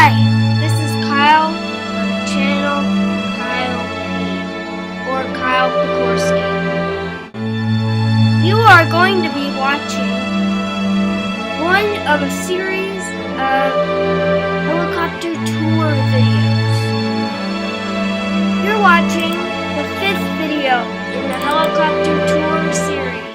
Hi, this is Kyle on the channel Kyle P. or Kyle Pekorski. You are going to be watching one of a series of helicopter tour videos. You're watching the 5th video in the helicopter tour series.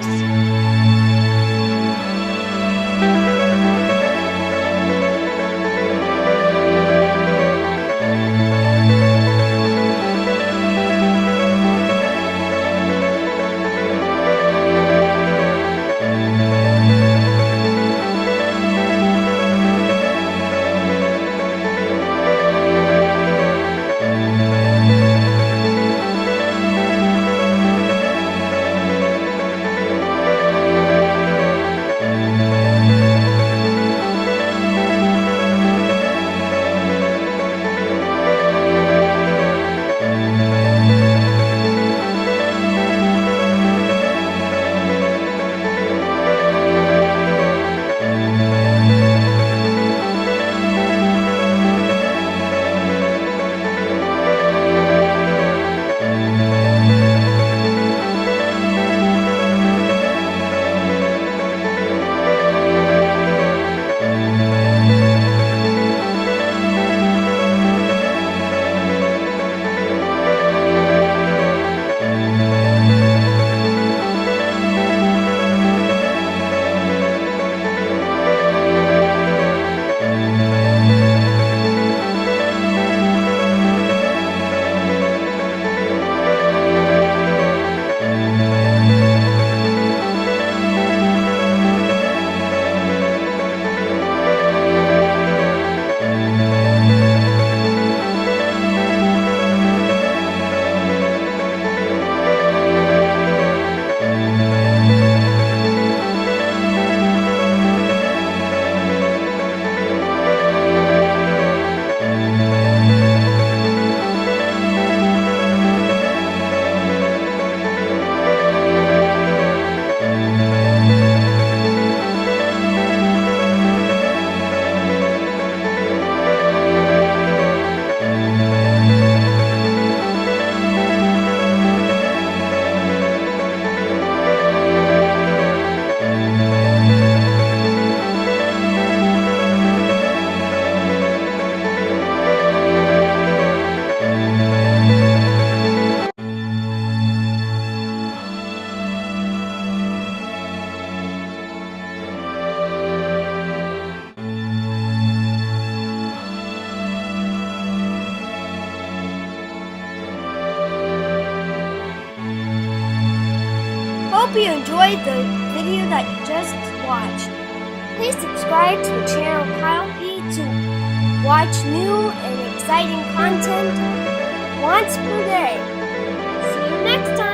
Hope you enjoyed the video that you just watched. Please subscribe to the channel Kyle P to watch new and exciting content once per day. See you next time.